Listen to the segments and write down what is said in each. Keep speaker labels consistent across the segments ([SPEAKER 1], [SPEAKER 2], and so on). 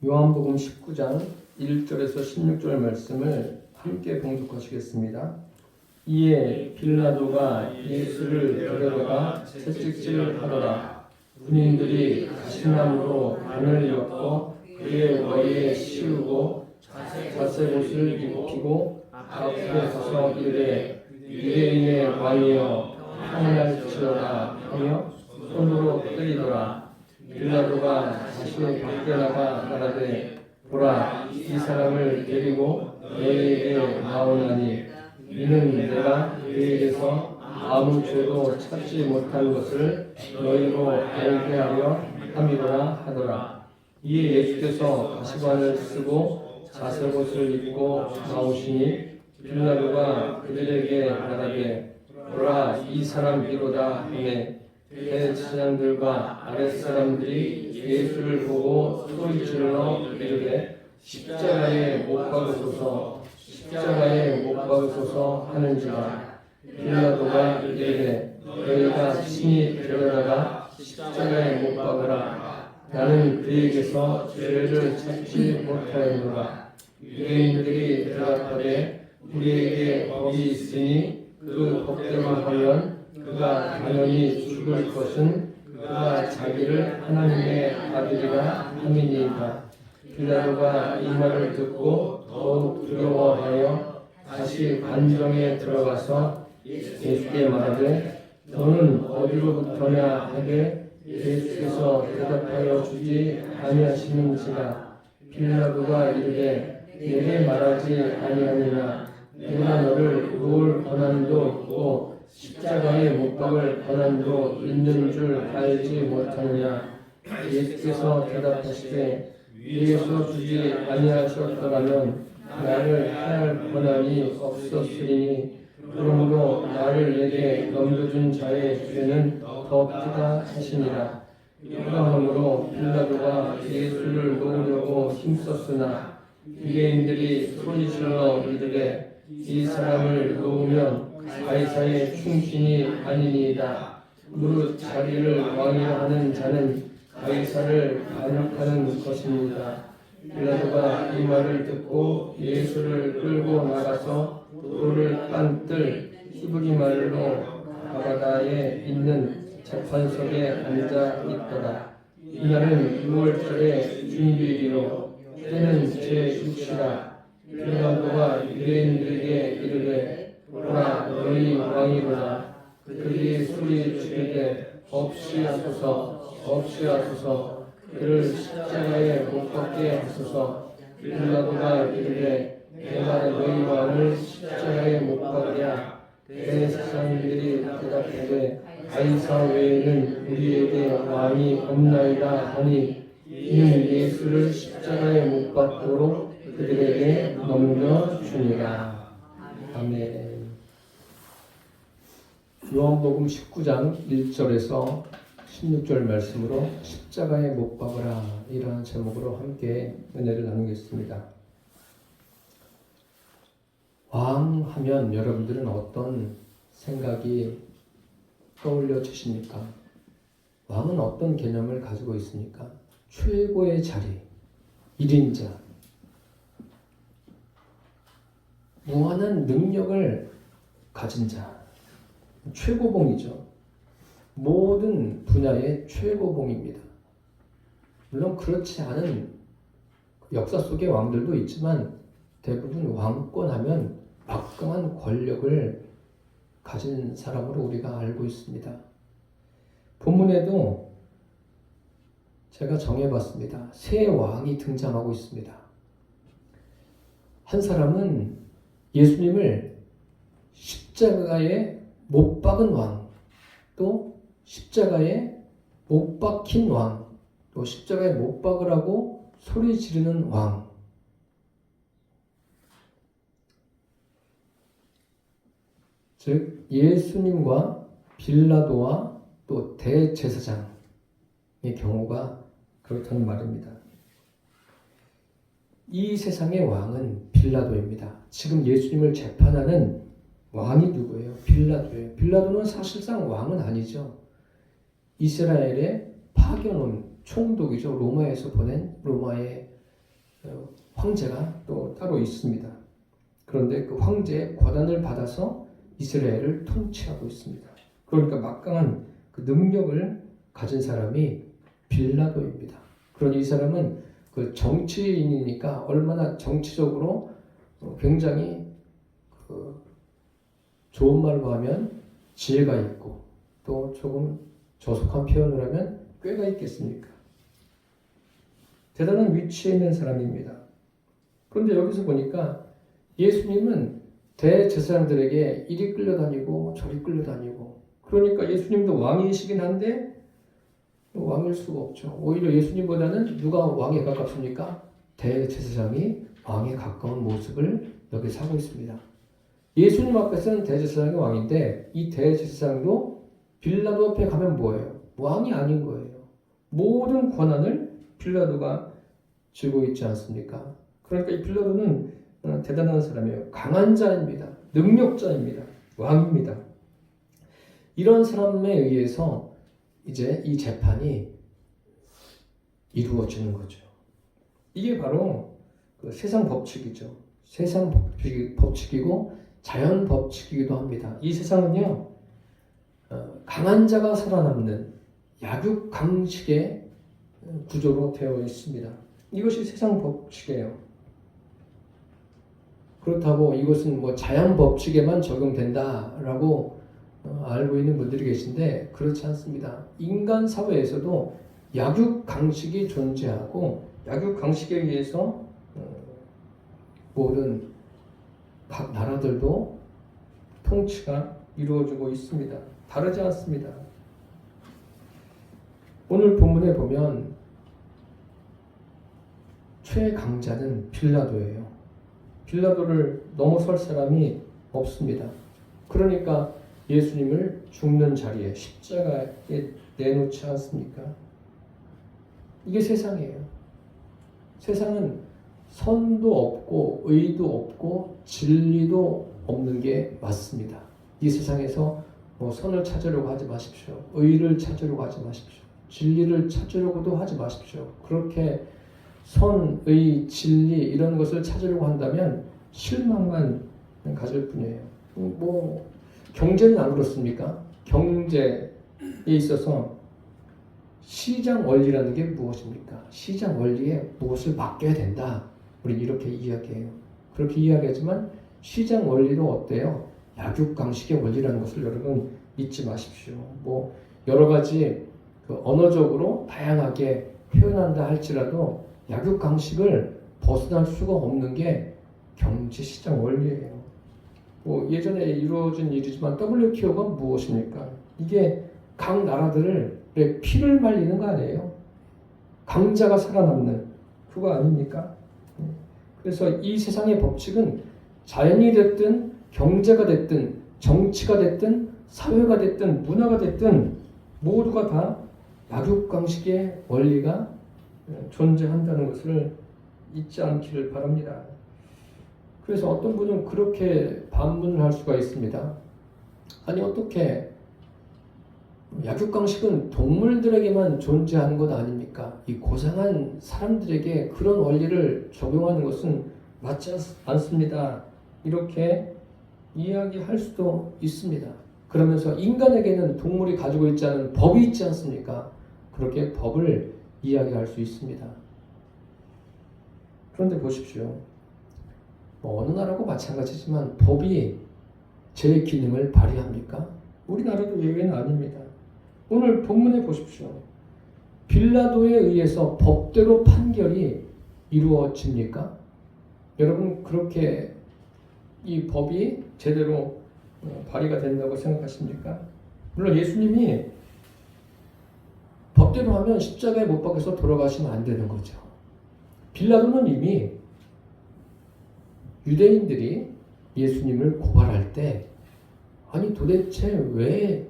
[SPEAKER 1] 요한복음 19장 1절에서 16절 말씀을 함께 봉독하시겠습니다. 이에 빌라도가 예수를 데려다가 채찍질을 하더라. 군인들이 가시나무로 관을 엮어 그의 머리에 씌우고 자색옷을 입히고 앞에 서서 이르되 유대인의 왕이여 평안할지어다 하며 손으로 때리더라. 빌라도가 다시 밖에 나가 말하되 보라, 이 사람을 데리고 너희에게 나오나니 이는 내가 그에게서 아무 죄도 찾지 못한 것을 너희로 알게 하려 함이로라 하더라. 이에 예수께서 가시관을 쓰고 자색옷을 입고 나오시니 빌라도가 그들에게 말하되 보라, 이 사람이로다 하매 대제사장들과 아랫사람들이 예수를 보고 소리질러 이르되 십자가에 못 박으소서, 십자가에 못 박으소서 하는지라. 빌라도가 이르되 너희가 친히 데려다가 십자가에 못 박으라. 나는 그에게서 죄를 찾지 못하였노라. 유대인들이 대답하되 우리에게 법이 있으니 그 법대로 하면 그가 당연히 죽을 것은 그가 자기를 하나님의 아들이라 함이니이다. 빌라도가 이 말을 듣고 더욱 두려워하여 다시 관정에 들어가서 예수께 말하되 너는 어디로부터냐 하되 예수께서 대답하여 주지 아니하시는지라. 빌라도가 이르되 내게 말하지 아니하느냐. 내가 너를 놓을 권한도 있고 십자가에 못 박을 권한도 있는 줄 알지 못하느냐. 예수께서 대답하시되 위에서 주지 아니하셨더라면 나를 해할 권한이 없었으리니 그러므로 나를 내게 넘겨준 자의 죄는 더 크다 하시니라. 그러므로 빌라도가 예수를 놓으려고 힘썼으나 유대인들이 소리질러 이르되 이 사람을 놓으면 가이사의 충신이 아니니이다. 무릇 자기를 왕이라 하는 자는 가이사를 반역하는 것입니다. 빌라도가 이 말을 듣고 예수를 끌고 나가서 돌을 깐 뜰 히브리 말로 가바다에 있는 재판석에 앉아 있더라. 이날은 6월절의 준비일이요 때는 제6시라. 빌라도가 유대인들에게 이르되 보라, 너희 왕이로다. 그들이 소리 지르되 없이 하소서, 없이 하소서, 그를 십자가에 못 박게 하소서. 빌라도가 이르되 내가 너희 왕을 십자가에 못 박으랴. 대제사장들이 대답하되 가이사 외에는 우리에게 왕이 없나이다 하니 이는 예수를 십자가에 못 박도록 그들에게 넘겨주니라. 아멘. 요한복음 19장 1절에서 16절 말씀으로 십자가에 못 박으라 이라는 제목으로 함께 은혜를 나누겠습니다. 왕 하면 여러분들은 어떤 생각이 떠올려 주십니까? 왕은 어떤 개념을 가지고 있습니까? 최고의 자리, 1인자, 무한한 능력을 가진 자, 최고봉이죠. 모든 분야의 최고봉입니다. 물론 그렇지 않은 역사 속의 왕들도 있지만 대부분 왕권 하면 막강한 권력을 가진 사람으로 우리가 알고 있습니다. 본문에도 제가 정해봤습니다. 세 왕이 등장하고 있습니다. 한 사람은 예수님을 십자가에 못 박은 왕, 또 십자가에 못 박힌 왕, 또 십자가에 못 박으라고 소리 지르는 왕. 즉 예수님과 빌라도와 또 대제사장의 경우가 그렇다는 말입니다. 이 세상의 왕은 빌라도입니다. 지금 예수님을 재판하는 왕이 누구예요? 빌라도예요. 빌라도는 사실상 왕은 아니죠. 이스라엘의 파견 온 총독이죠. 로마에서 보낸 로마의 황제가 또 따로 있습니다. 그런데 그 황제의 권한을 받아서 이스라엘을 통치하고 있습니다. 그러니까 막강한 그 능력을 가진 사람이 빌라도입니다. 그러니 이 사람은 그 정치인이니까 얼마나 정치적으로 굉장히 그 좋은 말로 하면 지혜가 있고 또 조금 저속한 표현을 하면 꾀가 있겠습니까? 대단한 위치에 있는 사람입니다. 그런데 여기서 보니까 예수님은 대제사장들에게 이리 끌려다니고 저리 끌려다니고 그러니까 예수님도 왕이시긴 한데 왕일 수가 없죠. 오히려 예수님보다는 누가 왕에 가깝습니까? 대제사장이 왕에 가까운 모습을 여기서 하고 있습니다. 예수님 앞에서는 대제사장이 왕인데 이 대제사장도 빌라도 앞에 가면 뭐예요? 왕이 아닌 거예요. 모든 권한을 빌라도가 쥐고 있지 않습니까? 그러니까 이 빌라도는 대단한 사람이에요. 강한 자입니다. 능력자입니다. 왕입니다. 이런 사람에 의해서 이제 이 재판이 이루어지는 거죠. 이게 바로 그 세상 법칙이죠. 세상 법칙이고 자연 법칙이기도 합니다. 이 세상은요, 강한 자가 살아남는 약육강식의 구조로 되어 있습니다. 이것이 세상 법칙이에요. 그렇다고 이것은 뭐 자연 법칙에만 적용된다라고 알고 있는 분들이 계신데 그렇지 않습니다. 인간 사회에서도 약육강식이 존재하고 약육강식에 의해서 모든 각 나라들도 통치가 이루어지고 있습니다. 다르지 않습니다. 오늘 본문에 보면 최강자는 빌라도예요. 빌라도를 넘어설 사람이 없습니다. 그러니까 예수님을 죽는 자리에 십자가에 내놓지 않습니까? 이게 세상이에요. 세상은 선도 없고 의도 없고 진리도 없는 게 맞습니다. 이 세상에서 뭐 선을 찾으려고 하지 마십시오. 의를 찾으려고 하지 마십시오. 진리를 찾으려고도 하지 마십시오. 그렇게 선, 의, 진리 이런 것을 찾으려고 한다면 실망만 가질 뿐이에요. 뭐 경제는 안 그렇습니까? 경제에 있어서 시장 원리라는 게 무엇입니까? 시장 원리에 무엇을 맡겨야 된다. 우리 이렇게 이야기해요. 그렇게 이야기하지만 시장 원리도 어때요? 약육강식의 원리라는 것을 여러분 잊지 마십시오. 뭐 여러 가지 그 언어적으로 다양하게 표현한다 할지라도 약육강식을 벗어날 수가 없는 게 경제시장 원리예요. 뭐 예전에 이루어진 일이지만 WTO가 무엇입니까? 이게 각 나라들의 피를 말리는 거 아니에요? 강자가 살아남는 그거 아닙니까? 그래서 이 세상의 법칙은 자연이 됐든 경제가 됐든 정치가 됐든 사회가 됐든 문화가 됐든 모두가 다 약육강식의 원리가 존재한다는 것을 잊지 않기를 바랍니다. 그래서 어떤 분은 그렇게 반문을 할 수가 있습니다. 아니 어떻게 약육강식은 동물들에게만 존재하는 것 아닙니까? 이 고상한 사람들에게 그런 원리를 적용하는 것은 맞지 않습니다. 이렇게 이야기할 수도 있습니다. 그러면서 인간에게는 동물이 가지고 있지 않은 법이 있지 않습니까? 그렇게 법을 이야기할 수 있습니다. 그런데 보십시오. 뭐 어느 나라고 마찬가지지만 법이 제 기능을 발휘합니까? 우리나라도 예외는 아닙니다. 오늘 본문에 보십시오. 빌라도에 의해서 법대로 판결이 이루어집니까? 여러분 그렇게 이 법이 제대로 발휘가 된다고 생각하십니까? 물론 예수님이 법대로 하면 십자가에 못 박혀서 돌아가시면 안 되는 거죠. 빌라도는 이미 유대인들이 예수님을 고발할 때 아니 도대체 왜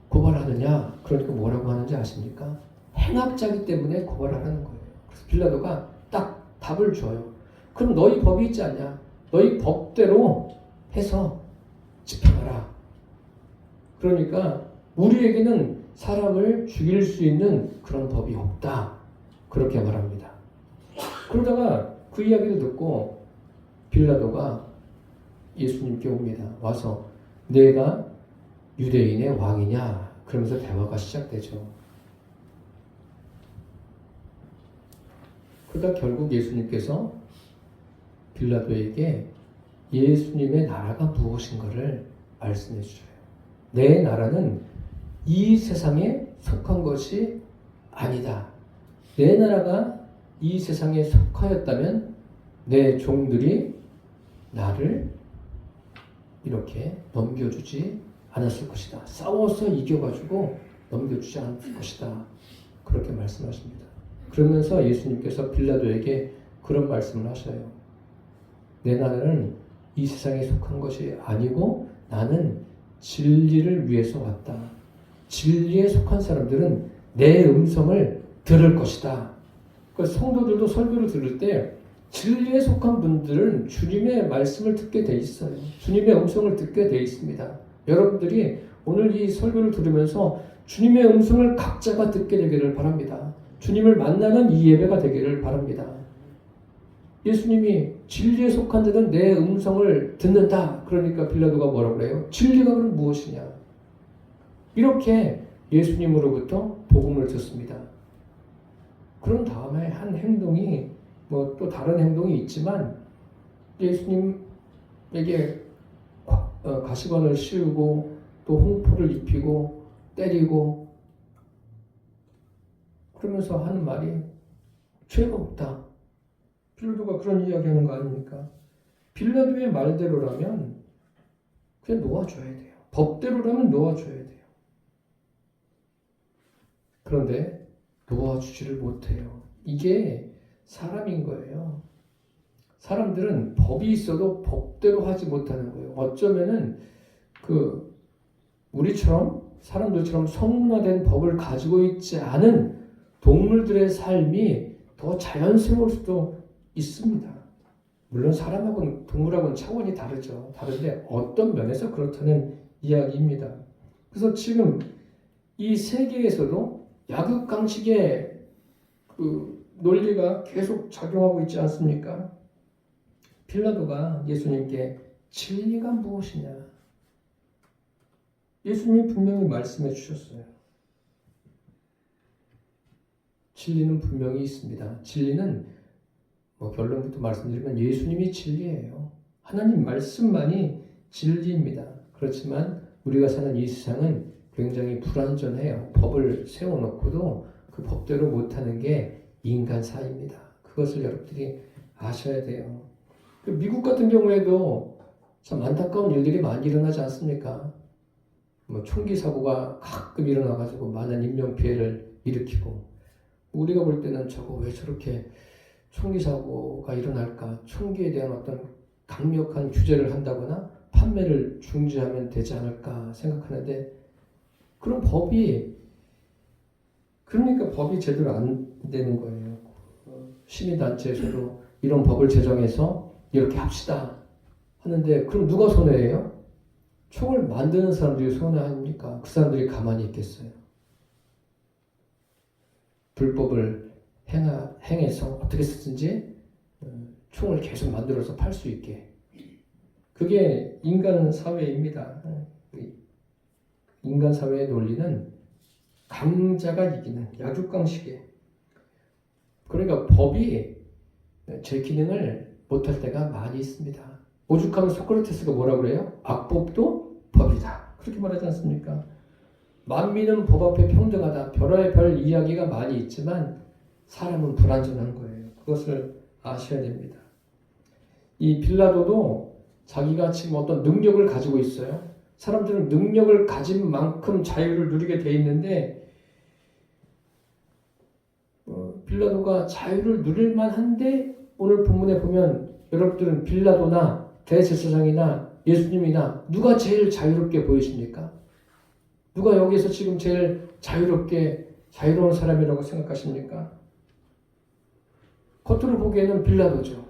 [SPEAKER 1] 고발하느냐? 그러니까 뭐라고 하는지 아십니까? 행악자기 때문에 고발하라는 거예요. 그래서 빌라도가 딱 답을 줘요. 그럼 너희 법이 있지 않냐? 너희 법대로 해서 집행하라. 그러니까 우리에게는 사람을 죽일 수 있는 그런 법이 없다. 그렇게 말합니다. 그러다가 그 이야기를 듣고 빌라도가 예수님께 옵니다. 와서 내가 유대인의 왕이냐? 그러면서 대화가 시작되죠. 그러다 결국 예수님께서 빌라도에게 예수님의 나라가 무엇인가를 말씀해 주셔요. 내 나라는 이 세상에 속한 것이 아니다. 내 나라가 이 세상에 속하였다면 내 종들이 나를 이렇게 넘겨주지 않았을 것이다. 싸워서 이겨가지고 넘겨주지 않을 것이다. 그렇게 말씀하십니다. 그러면서 예수님께서 빌라도에게 그런 말씀을 하셔요. 내 나라는 이 세상에 속한 것이 아니고 나는 진리를 위해서 왔다. 진리에 속한 사람들은 내 음성을 들을 것이다. 그러니까 성도들도 설교를 들을 때 진리에 속한 분들은 주님의 말씀을 듣게 돼 있어요. 주님의 음성을 듣게 돼 있습니다. 여러분들이 오늘 이 설교를 들으면서 주님의 음성을 각자가 듣게 되기를 바랍니다. 주님을 만나는 이 예배가 되기를 바랍니다. 예수님이 진리에 속한 자는 내 음성을 듣는다. 그러니까 빌라도가 뭐라고 그래요? 진리가 그럼 무엇이냐? 이렇게 예수님으로부터 복음을 듣습니다. 그런 다음에 한 행동이 뭐 또 다른 행동이 있지만 예수님에게 가시관을 씌우고 또 홍포를 입히고 때리고 그러면서 하는 말이 죄가 없다. 빌라도가 그런 이야기하는 거 아닙니까? 빌라도의 말대로라면 그냥 놓아줘야 돼요. 법대로라면 놓아줘야 돼요. 그런데 놓아주지를 못해요. 이게 사람인 거예요. 사람들은 법이 있어도 법대로 하지 못하는 거예요. 어쩌면은 우리처럼 사람들처럼 성문화된 법을 가지고 있지 않은 동물들의 삶이 더 자연스러울 수도 있습니다. 물론 사람하고는 동물하고는 차원이 다르죠. 다른데 어떤 면에서 그렇다는 이야기입니다. 그래서 지금 이 세계에서도 약육강식의 논리가 계속 작용하고 있지 않습니까? 빌라도가 예수님께 진리가 무엇이냐? 예수님이 분명히 말씀해 주셨어요. 진리는 분명히 있습니다. 진리는 결론부터 말씀드리면 예수님이 진리예요. 하나님 말씀만이 진리입니다. 그렇지만 우리가 사는 이 세상은 굉장히 불완전해요. 법을 세워놓고도 그 법대로 못하는 게 인간사입니다. 그것을 여러분들이 아셔야 돼요. 미국 같은 경우에도 참 안타까운 일들이 많이 일어나지 않습니까? 총기 사고가 가끔 일어나가지고 많은 인명피해를 일으키고 우리가 볼 때는 저거 왜 저렇게 총기 사고가 일어날까? 총기에 대한 어떤 강력한 규제를 한다거나 판매를 중지하면 되지 않을까 생각하는데 그러니까 법이 제대로 안 되는 거예요. 시민단체에서도 이런 법을 제정해서 이렇게 합시다 하는데 그럼 누가 손해예요? 총을 만드는 사람들이 손해 아닙니까? 그 사람들이 가만히 있겠어요? 불법을 행해서 어떻게 쓰든지 총을 계속 만들어서 팔 수 있게. 그게 인간 사회입니다. 인간 사회의 논리는 강자가 이기는 약육강식이에요. 그러니까 법이 제 기능을 못할 때가 많이 있습니다. 오죽하면 소크라테스가 뭐라고 그래요? 악법도 법이다. 그렇게 말하지 않습니까? 만민은 법 앞에 평등하다. 별의 별 이야기가 많이 있지만 사람은 불완전한 거예요. 그것을 아셔야 됩니다. 이 빌라도도 자기가 지금 어떤 능력을 가지고 있어요. 사람들은 능력을 가진 만큼 자유를 누리게 돼 있는데 빌라도가 자유를 누릴 만한데 오늘 본문에 보면 여러분들은 빌라도나 대제사장이나 예수님이나 누가 제일 자유롭게 보이십니까? 누가 여기서 지금 제일 자유로운 사람이라고 생각하십니까? 겉으로 보기에는 빌라도죠.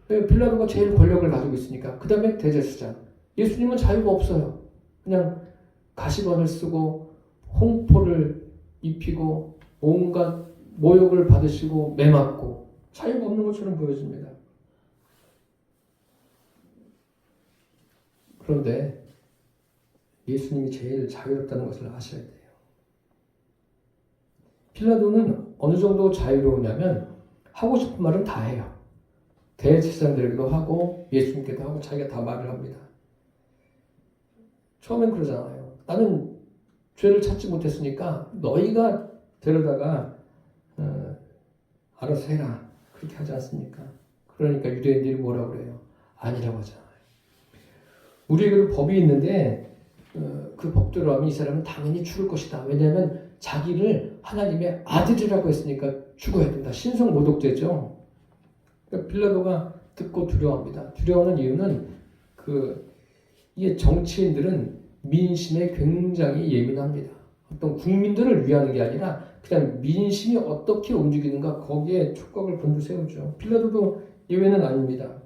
[SPEAKER 1] 빌라도가 제일 권력을 가지고 있으니까. 그 다음에 대제사장. 예수님은 자유가 없어요. 그냥 가시관을 쓰고 홍포를 입히고 온갖 모욕을 받으시고 매맞고 자유가 없는 것처럼 보여집니다. 그런데 예수님이 제일 자유롭다는 것을 아셔야 돼요. 빌라도는 어느 정도 자유로우냐면 하고 싶은 말은 다 해요. 대제사장들에게도 하고 예수님께도 하고 자기가 다 말을 합니다. 처음엔 그러잖아요. 나는 죄를 찾지 못했으니까 너희가 데려다가 알아서 해라. 그렇게 하지 않습니까? 그러니까 유대인들이 뭐라고 그래요? 아니라고 하잖아요. 우리에게도 법이 있는데 그 법대로 하면 이 사람은 당연히 죽을 것이다. 왜냐하면 자기를 하나님의 아들이라고 했으니까 죽어야 된다. 신성 모독죄죠. 그러니까 빌라도가 듣고 두려워합니다. 두려워하는 이유는 이게 정치인들은 민심에 굉장히 예민합니다. 어떤 국민들을 위하는 게 아니라 그냥 민심이 어떻게 움직이는가 거기에 촉각을 곤두세우죠. 빌라도도 예외는 아닙니다.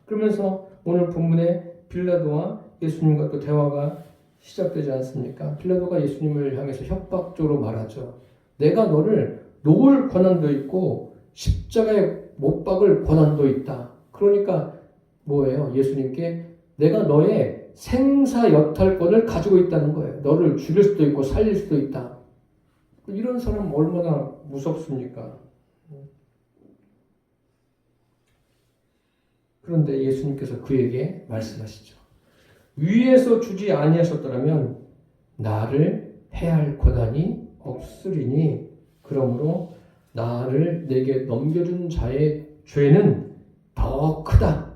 [SPEAKER 1] 그러면서 오늘 본문에 빌라도와 예수님과 또 대화가 시작되지 않습니까? 빌라도가 예수님을 향해서 협박적으로 말하죠. 내가 너를 놓을 권한도 있고 십자가에 못 박을 권한도 있다. 그러니까 뭐예요? 예수님께 내가 너의 생사여탈권을 가지고 있다는 거예요. 너를 죽일 수도 있고 살릴 수도 있다. 이런 사람 얼마나 무섭습니까? 그런데 예수님께서 그에게 말씀하시죠. 위에서 주지 아니하셨더라면 나를 해할 권한이 없으리니 그러므로 나를 내게 넘겨준 자의 죄는 더 크다.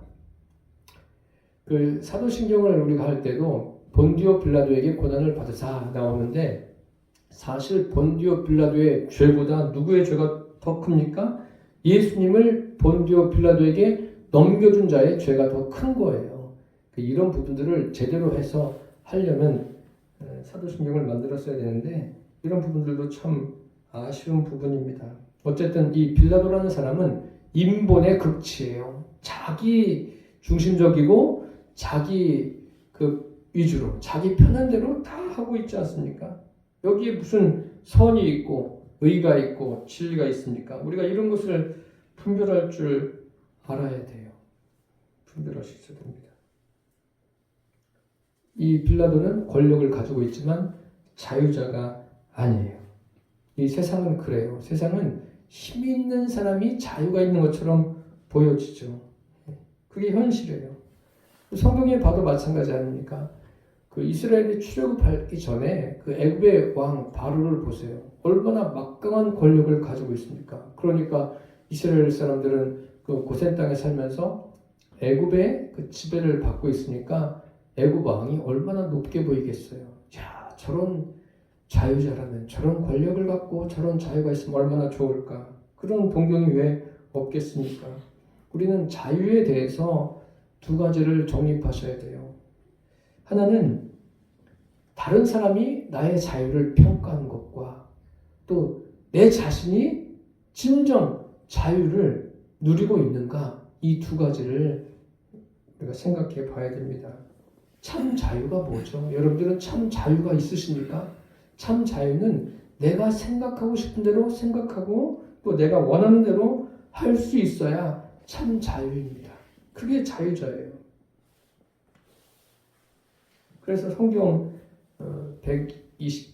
[SPEAKER 1] 그 사도신경을 우리가 할 때도 본디오 빌라도에게 고난을 받으사 나오는데 사실 본디오 빌라도의 죄보다 누구의 죄가 더 큽니까? 예수님을 본디오 빌라도에게 넘겨준 자의 죄가 더 큰 거예요. 이런 부분들을 제대로 해서 하려면 사도신경을 만들었어야 되는데 이런 부분들도 참 아쉬운 부분입니다. 어쨌든 이 빌라도라는 사람은 인본의 극치예요. 자기 중심적이고 자기 위주로 자기 편한 대로 다 하고 있지 않습니까? 여기에 무슨 선이 있고 의가 있고 진리가 있습니까? 우리가 이런 것을 분별할 줄 알아야 돼요. 분별할 수 있어야 됩니다. 이 빌라도는 권력을 가지고 있지만 자유자가 아니에요. 이 세상은 그래요. 세상은 힘 있는 사람이 자유가 있는 것처럼 보여지죠. 그게 현실이에요. 성경에 봐도 마찬가지 아닙니까? 이스라엘이 출애굽하기 전에 애굽의 왕 바로를 보세요. 얼마나 막강한 권력을 가지고 있습니까? 그러니까 이스라엘 사람들은 고센 땅에 살면서 애굽의 지배를 받고 있으니까 애굽 왕이 얼마나 높게 보이겠어요. 야, 저런 자유자라면 저런 권력을 갖고 저런 자유가 있으면 얼마나 좋을까. 그런 동경이 왜 없겠습니까? 우리는 자유에 대해서 두 가지를 정립하셔야 돼요. 하나는 다른 사람이 나의 자유를 평가하는 것과 또 내 자신이 진정 자유를 누리고 있는가, 이 두 가지를 우리가 생각해 봐야 됩니다. 참 자유가 뭐죠? 여러분들은 참 자유가 있으십니까? 참 자유는 내가 생각하고 싶은 대로 생각하고 또 내가 원하는 대로 할 수 있어야 참 자유입니다. 그게 자유자예요. 그래서 성경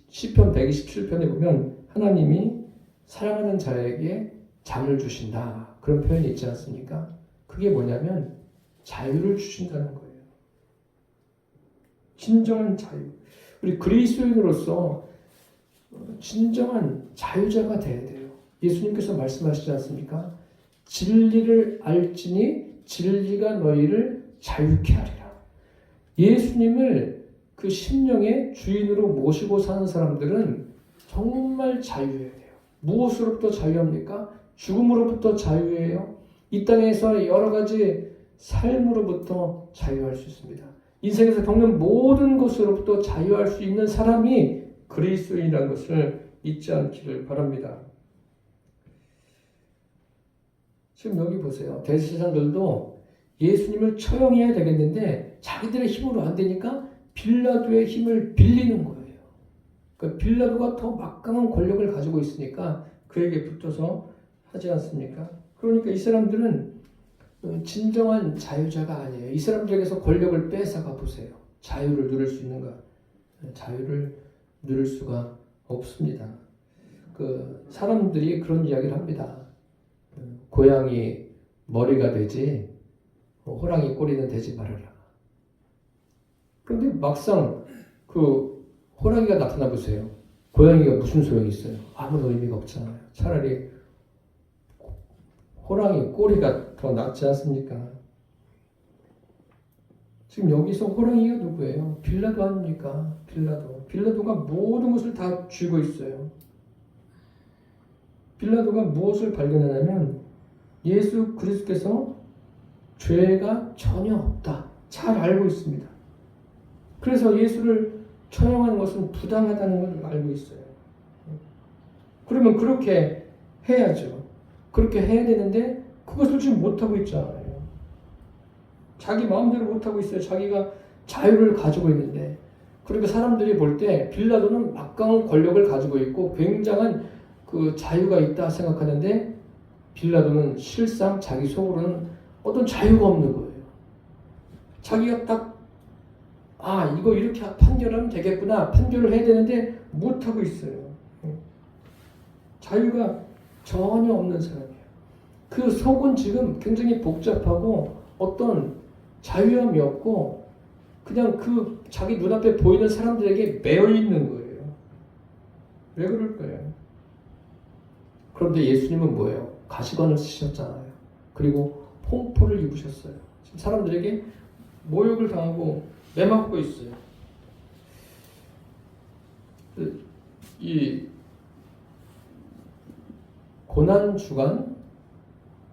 [SPEAKER 1] 시편 127편에 보면 하나님이 사랑하는 자에게 잠을 주신다. 그런 표현이 있지 않습니까? 그게 뭐냐면 자유를 주신다는 거예요. 진정한 자유. 우리 그리스도인으로서 진정한 자유자가 돼야 돼요. 예수님께서 말씀하시지 않습니까? 진리를 알지니 진리가 너희를 자유케 하리라. 예수님을 그 심령의 주인으로 모시고 사는 사람들은 정말 자유해야 돼요. 무엇으로부터 자유합니까? 죽음으로부터 자유해요. 이 땅에서 여러 가지 삶으로부터 자유할 수 있습니다. 인생에서 겪는 모든 것으로부터 자유할 수 있는 사람이 그리스도인이라는 것을 잊지 않기를 바랍니다. 지금 여기 보세요. 대제사장들도 예수님을 처형해야 되겠는데 자기들의 힘으로 안 되니까 빌라도의 힘을 빌리는 거예요. 그러니까 빌라도가 더 막강한 권력을 가지고 있으니까 그에게 붙어서 하지 않습니까? 그러니까 이 사람들은 진정한 자유자가 아니에요. 이 사람들에게서 권력을 뺏어가 보세요. 자유를 누릴 수 있는가? 자유를 누릴 수가 없습니다. 그 사람들이 그런 이야기를 합니다. 고양이 머리가 되지 호랑이 꼬리는 되지 말아라. 그런데 막상 그 호랑이가 나타나 보세요. 고양이가 무슨 소용이 있어요? 아무런 의미가 없잖아요. 차라리 호랑이 꼬리가 더 낫지 않습니까? 지금 여기서 호랑이가 누구예요? 빌라도 아닙니까? 빌라도가 모든 것을 다 쥐고 있어요. 빌라도가 무엇을 발견하냐면 예수 그리스도께서 죄가 전혀 없다. 잘 알고 있습니다. 그래서 예수를 처형하는 것은 부당하다는 걸 알고 있어요. 그러면 그렇게 해야죠. 그렇게 해야 되는데 그것을 지금 못하고 있잖아요. 자기 마음대로 못하고 있어요. 자기가 자유를 가지고 있는데. 그러니까 사람들이 볼 때 빌라도는 막강한 권력을 가지고 있고 굉장한 그 자유가 있다 생각하는데 빌라도는 실상 자기 속으로는 어떤 자유가 없는 거예요. 자기가 딱 이거 이렇게 판결하면 되겠구나. 판결을 해야 되는데 못하고 있어요. 자유가 전혀 없는 사람이에요. 그 속은 지금 굉장히 복잡하고 어떤 자유함이 없고 그냥 그 자기 눈앞에 보이는 사람들에게 매여 있는 거예요. 왜 그럴까요? 그런데 예수님은 뭐예요? 가시관을 쓰셨잖아요. 그리고 홍포를 입으셨어요. 지금 사람들에게 모욕을 당하고 매맞고 있어요. 이 고난 주간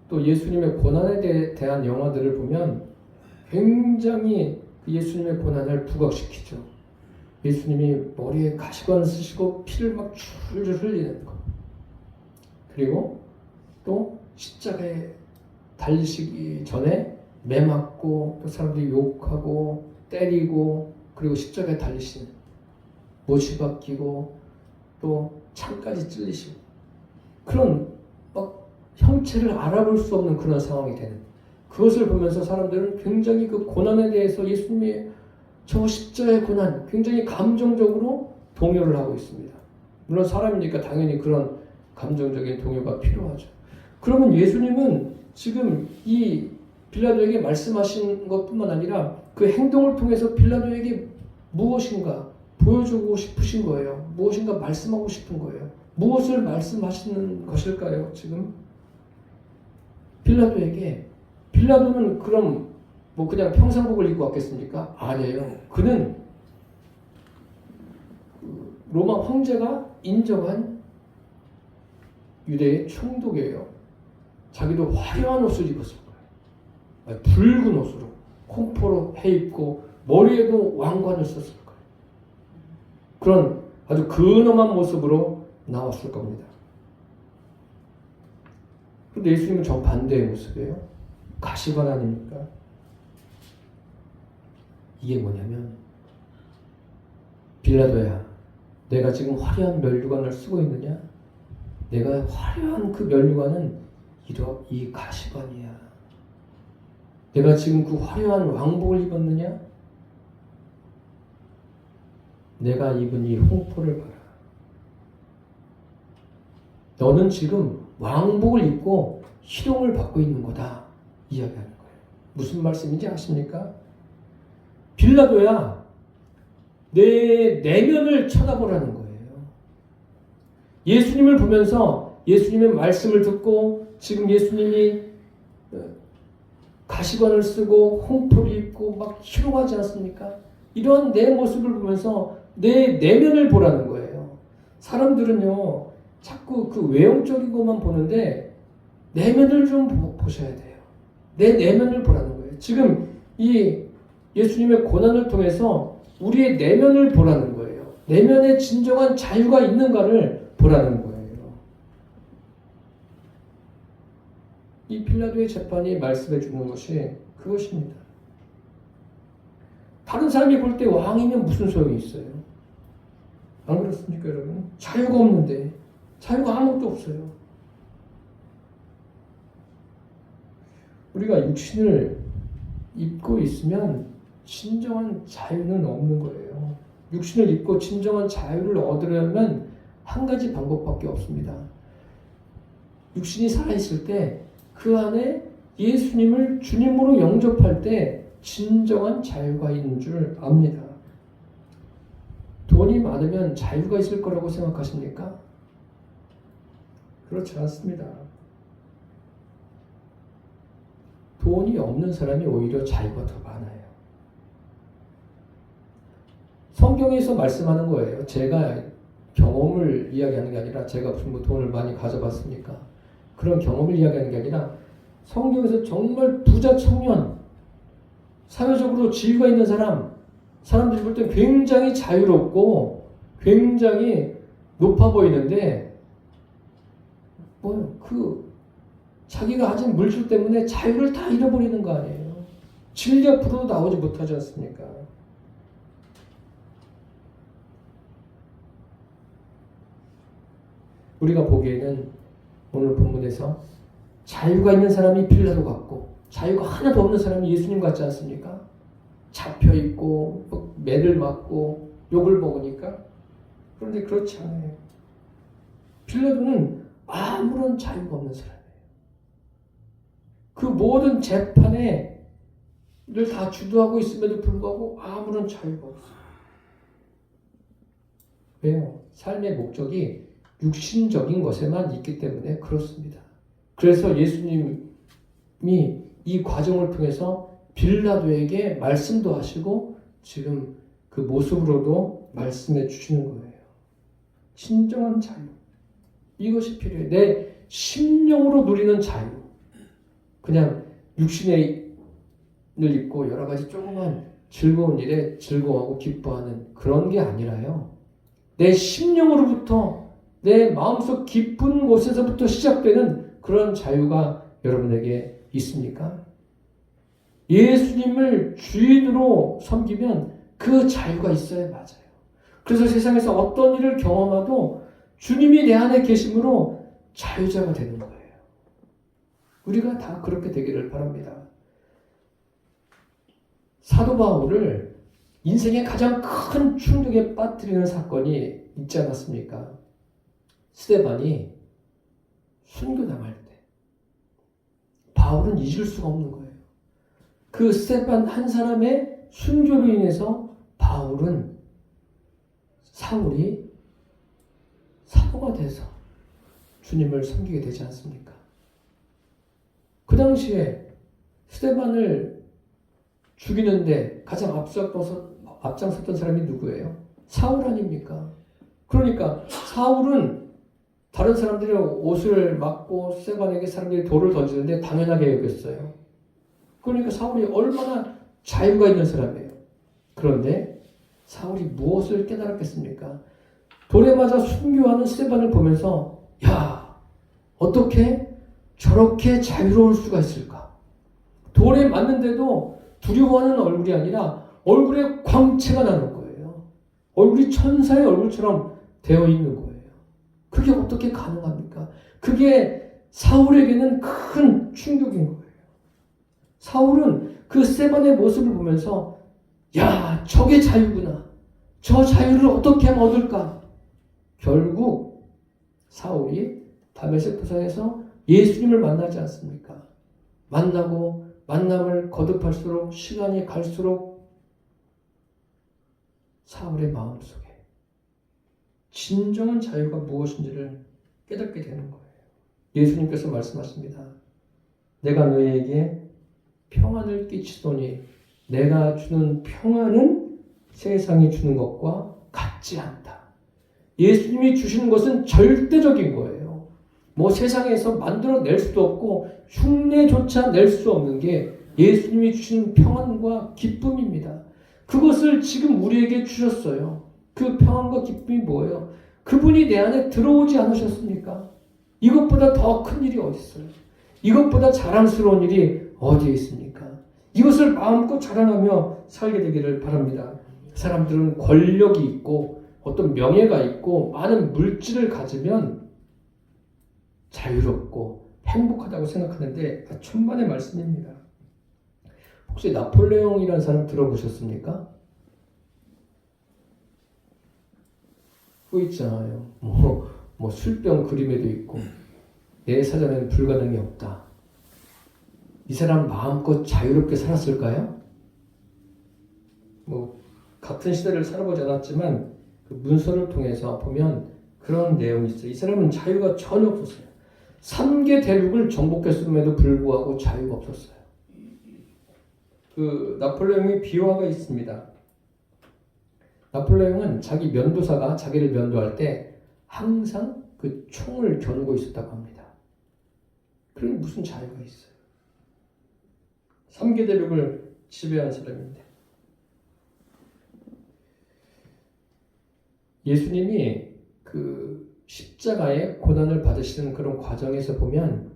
[SPEAKER 1] 또 예수님의 고난에 대한 영화들을 보면 굉장히 예수님의 고난을 부각시키죠. 예수님이 머리에 가시관을 쓰시고 피를 막 줄줄 흘리는 것. 그리고 또 십자가에 달리시기 전에 매맞고 또 사람들이 욕하고 때리고 그리고 십자가에 달리시는 못이 박히고 또 창까지 찔리시고 그런 막 형체를 알아볼 수 없는 그런 상황이 되는 그것을 보면서 사람들은 굉장히 그 고난에 대해서 예수님의 저 십자가의 고난 굉장히 감정적으로 동요를 하고 있습니다. 물론 사람이니까 당연히 그런 감정적인 동요가 필요하죠. 그러면 예수님은 지금 이 빌라도에게 말씀하신 것뿐만 아니라 그 행동을 통해서 빌라도에게 무엇인가 보여주고 싶으신 거예요. 무엇인가 말씀하고 싶은 거예요. 무엇을 말씀하시는 것일까요? 지금 빌라도는 그럼 뭐 그냥 평상복을 입고 왔겠습니까? 아니에요. 그는 로마 황제가 인정한 유대의 총독이에요. 자기도 화려한 옷을 입었을 거예요. 붉은 옷으로 콩포로 해입고 머리에도 왕관을 썼을 거예요. 그런 아주 근엄한 모습으로 나왔을 겁니다. 그런데 예수님은 정반대의 모습이에요. 가시관 아닙니까? 이게 뭐냐면 빌라도야, 내가 지금 화려한 면류관을 쓰고 있느냐? 내가 화려한 그 면류관은 이 가시관이야. 내가 지금 그 화려한 왕복을 입었느냐? 내가 입은 이 홍포를 봐라. 너는 지금 왕복을 입고 희롱을 받고 있는 거다. 이야기하는 거예요. 무슨 말씀인지 아십니까? 빌라도야, 내 내면을 쳐다보라는 거예요. 예수님을 보면서 예수님의 말씀을 듣고 지금 예수님이 가시관을 쓰고 홍포를 입고 막 희롱하지 않습니까? 이런 내 모습을 보면서 내 내면을 보라는 거예요. 사람들은요, 자꾸 그 외형적인 것만 보는데 내면을 좀 보셔야 돼요. 내 내면을 보라는 거예요. 지금 이 예수님의 고난을 통해서 우리의 내면을 보라는 거예요. 내면에 진정한 자유가 있는가를 보라는 거예요. 이 빌라도의 재판이 말씀해 주는 것이 그것입니다. 다른 사람이 볼 때 왕이면 무슨 소용이 있어요? 안 그렇습니까, 여러분? 자유가 없는데, 자유가 아무것도 없어요. 우리가 육신을 입고 있으면 진정한 자유는 없는 거예요. 육신을 입고 진정한 자유를 얻으려면 한 가지 방법밖에 없습니다. 육신이 살아있을 때 그 안에 예수님을 주님으로 영접할 때 진정한 자유가 있는 줄 압니다. 돈이 많으면 자유가 있을 거라고 생각하십니까? 그렇지 않습니다. 돈이 없는 사람이 오히려 자유가 더 많아요. 성경에서 말씀하는 거예요. 제가 경험을 이야기하는 게 아니라 제가 무슨 뭐 돈을 많이 가져봤습니까? 그런 경험을 이야기하는 게 아니라 성경에서 정말 부자 청년, 사회적으로 지위가 있는 사람들이 볼 때 굉장히 자유롭고 굉장히 높아 보이는데 자기가 가진 물질 때문에 자유를 다 잃어버리는 거 아니에요. 진리 앞으로 나오지 못하지 않습니까? 우리가 보기에는 오늘 본문에서 자유가 있는 사람이 빌라도 같고 자유가 하나도 없는 사람이 예수님 같지 않습니까? 잡혀있고 매를 맞고 욕을 먹으니까. 그런데 그렇지 않아요. 빌라도는 아무런 자유가 없는 사람이에요. 그 모든 재판에 늘 다 주도하고 있음에도 불구하고 아무런 자유가 없어요. 왜요? 삶의 목적이 육신적인 것에만 있기 때문에 그렇습니다. 그래서 예수님이 이 과정을 통해서 빌라도에게 말씀도 하시고 지금 그 모습으로도 말씀해 주시는 거예요. 진정한 자유. 이것이 필요해요. 내 심령으로 누리는 자유. 그냥 육신을 입고 여러 가지 조그만 즐거운 일에 즐거워하고 기뻐하는 그런 게 아니라요. 내 심령으로부터 내 마음속 깊은 곳에서부터 시작되는 그런 자유가 여러분에게 있습니까? 예수님을 주인으로 섬기면 그 자유가 있어야 맞아요. 그래서 세상에서 어떤 일을 경험해도 주님이 내 안에 계심으로 자유자가 되는 거예요. 우리가 다 그렇게 되기를 바랍니다. 사도 바울을 인생의 가장 큰 충격에 빠뜨리는 사건이 있지 않았습니까? 스데반이 순교당할 때 바울은 잊을 수가 없는 거예요. 그 스데반 한 사람의 순교로 인해서 사울이 사도가 돼서 주님을 섬기게 되지 않습니까? 그 당시에 스데반을 죽이는데 가장 앞장섰던 사람이 누구예요? 사울 아닙니까? 그러니까 사울은 다른 사람들이 옷을 맞고 스데반에게 사람들이 돌을 던지는데 당연하게 여겼어요. 그러니까 사울이 얼마나 자유가 있는 사람이에요. 그런데 사울이 무엇을 깨달았겠습니까? 돌에 맞아 순교하는 스데반을 보면서 야, 어떻게 저렇게 자유로울 수가 있을까? 돌에 맞는데도 두려워하는 얼굴이 아니라 얼굴에 광채가 나는 거예요. 얼굴이 천사의 얼굴처럼 되어 있는 거예요. 그게 어떻게 가능합니까? 그게 사울에게는 큰 충격인 거예요. 사울은 그 스데반의 모습을 보면서 야, 저게 자유구나. 저 자유를 어떻게 하면 얻을까? 결국 사울이 다메섹 도상에서 예수님을 만나지 않습니까? 만나고 만남을 거듭할수록 시간이 갈수록 사울의 마음속에 진정한 자유가 무엇인지를 깨닫게 되는 거예요. 예수님께서 말씀하십니다. 내가 너희에게 평안을 끼치더니 내가 주는 평안은 세상이 주는 것과 같지 않다. 예수님이 주시는 것은 절대적인 거예요. 뭐 세상에서 만들어낼 수도 없고 흉내조차 낼 수 없는 게 예수님이 주신 평안과 기쁨입니다. 그것을 지금 우리에게 주셨어요. 그 평안과 기쁨이 뭐예요? 그분이 내 안에 들어오지 않으셨습니까? 이것보다 더 큰 일이 어디 있어요? 이것보다 자랑스러운 일이 어디에 있습니까? 이것을 마음껏 자랑하며 살게 되기를 바랍니다. 사람들은 권력이 있고 어떤 명예가 있고 많은 물질을 가지면 자유롭고 행복하다고 생각하는데 천만의 말씀입니다. 혹시 나폴레옹이라는 사람 들어보셨습니까? 그거 있잖아요. 뭐 술병 그림에도 있고 내 사전에는 불가능이 없다. 이 사람 마음껏 자유롭게 살았을까요? 뭐 같은 시대를 살아보지 않았지만 그 문서를 통해서 보면 그런 내용이 있어요. 이 사람은 자유가 전혀 없었어요. 3개 대륙을 정복했음에도 불구하고 자유가 없었어요. 그 나폴레옹의 비화가 있습니다. 나폴레옹은 자기 면도사가 자기를 면도할 때 항상 그 총을 겨누고 있었다고 합니다. 그럼 무슨 자유가 있어요? 3개 대륙을 지배한 사람인데. 예수님이 그 십자가의 고난을 받으시는 그런 과정에서 보면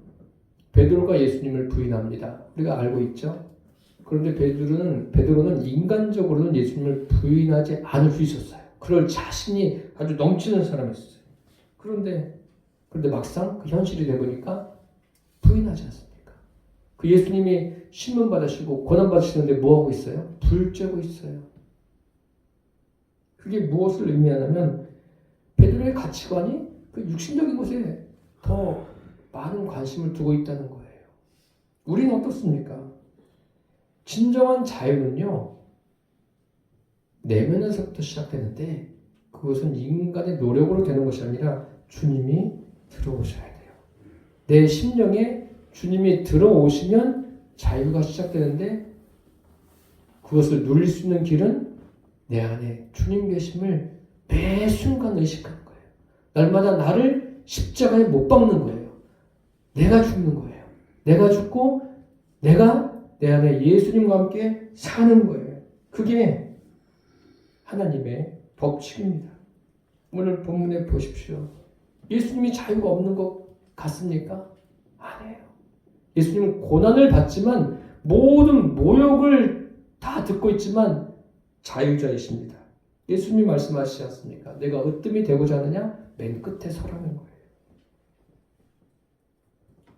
[SPEAKER 1] 베드로가 예수님을 부인합니다. 우리가 알고 있죠? 그런데 베드로는 인간적으로는 예수님을 부인하지 않을 수 있었어요. 그럴 자신이 아주 넘치는 사람이었어요. 그런데 막상 그 현실이 되보니까 부인하지 않습니까? 그 예수님이 신문 받으시고 고난 받으시는데 뭐 하고 있어요? 불 쬐고 있어요. 그게 무엇을 의미하냐면 베드로의 가치관이 그 육신적인 것에 더 많은 관심을 두고 있다는 거예요. 우리는 어떻습니까? 진정한 자유는요, 내면에서부터 시작되는데 그것은 인간의 노력으로 되는 것이 아니라 주님이 들어오셔야 돼요. 내 심령에 주님이 들어오시면 자유가 시작되는데 그것을 누릴 수 있는 길은 내 안에 주님 계심을 매 순간 의식하는 거예요. 날마다 나를 십자가에 못 박는 거예요. 내가 죽는 거예요. 내가 죽고 내가 내 안에 예수님과 함께 사는 거예요. 그게 하나님의 법칙입니다. 오늘 본문에 보십시오. 예수님이 자유가 없는 것 같습니까? 아니에요. 예수님은 고난을 받지만 모든 모욕을 다 듣고 있지만 자유자이십니다. 예수님이 말씀하시지 않습니까? 내가 으뜸이 되고자 하느냐? 맨 끝에 서라는 거예요.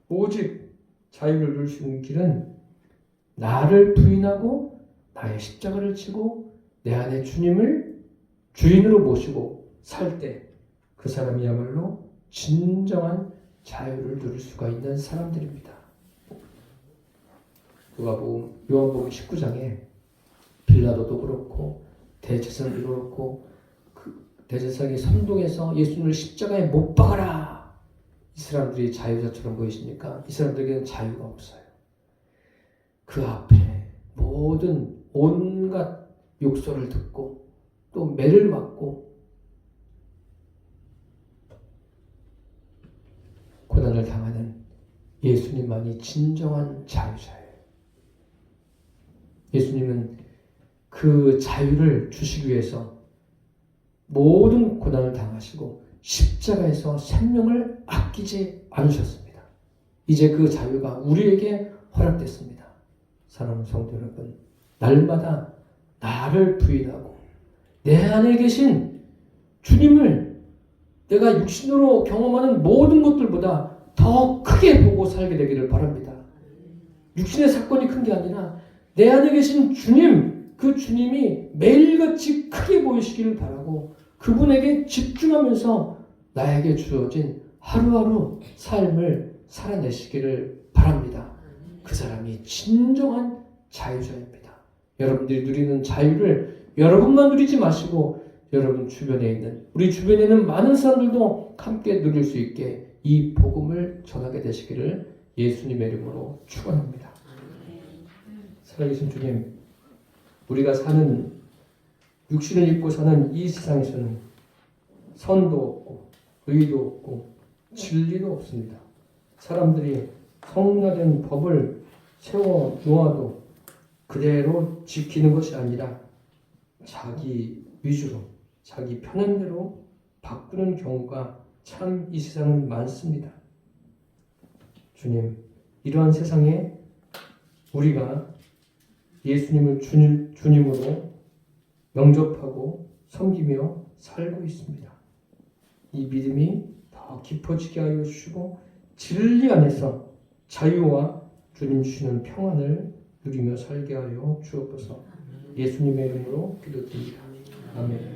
[SPEAKER 1] 오직 자유를 누릴 수 있는 길은 나를 부인하고 나의 십자가를 지고 내 안에 주님을 주인으로 모시고 살 때 그 사람이야말로 진정한 자유를 누릴 수가 있는 사람들입니다. 누가복음 요한복음 19장에 빌라도도 그렇고 대제사장도 그렇고 그 대제사장이 선동해서 예수님을 십자가에 못 박아라. 이 사람들이 자유자처럼 보이십니까? 이 사람들에게는 자유가 없어요. 그 앞에 모든 온갖 욕설을 듣고 또 매를 맞고 고난을 당하는 예수님만이 진정한 자유자예요. 예수님은 그 자유를 주시기 위해서 모든 고난을 당하시고 십자가에서 생명을 아끼지 않으셨습니다. 이제 그 자유가 우리에게 허락됐습니다. 사랑하는 성도 여러분, 날마다 나를 부인하고 내 안에 계신 주님을 내가 육신으로 경험하는 모든 것들보다 더 크게 보고 살게 되기를 바랍니다. 육신의 사건이 큰 게 아니라 내 안에 계신 주님, 그 주님이 매일같이 크게 보이시기를 바라고 그분에게 집중하면서 나에게 주어진 하루하루 삶을 살아내시기를 바랍니다. 그 사람이 진정한 자유자입니다. 여러분들이 누리는 자유를 여러분만 누리지 마시고 여러분 주변에 있는, 우리 주변에 있는 많은 사람들도 함께 누릴 수 있게 이 복음을 전하게 되시기를 예수님의 이름으로 축원합니다. 살아계신 주님, 우리가 사는 육신을 입고 사는 이 세상에서는 선도 없고 의도 없고 진리도 없습니다. 사람들이 성문화된 법을 세워 놓아도 그대로 지키는 것이 아니라 자기 위주로 자기 편한 대로 바꾸는 경우가 참 이 세상은 많습니다. 주님, 이러한 세상에 우리가 예수님을 주님으로 영접하고 섬기며 살고 있습니다. 이 믿음이 더 깊어지게 하여 주시고 진리 안에서 자유와 주님 주시는 평안을 누리며 살게 하여 주옵소서. 예수님의 이름으로 기도드립니다. 아멘.